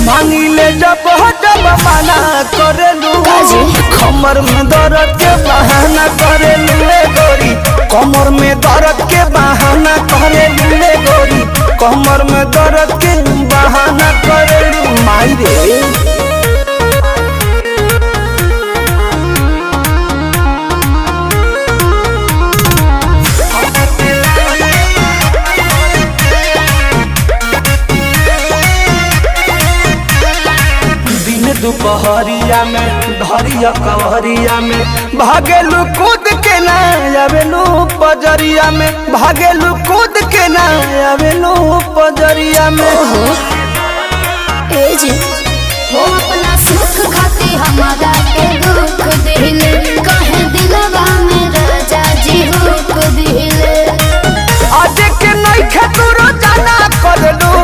मांगिले जब मना करेलू कमर में दर्द के बहाना करेलू गोरी कमर में दर्द के बहाना करेलू गोरी कमर में दर्द के बहाना करेलू माई रे। दुपहरिया में धरिया कवरिया में भागेलू कूद के ना आवेलू पजरिया में भागेलू कूद के ना आवेलू पजरिया में ए जी हो अपना सुख खाती हमारा के दुख दिले कहे दिलवा में राजा जी हुक दिले आज के नहीं खेतुरो जाना करलू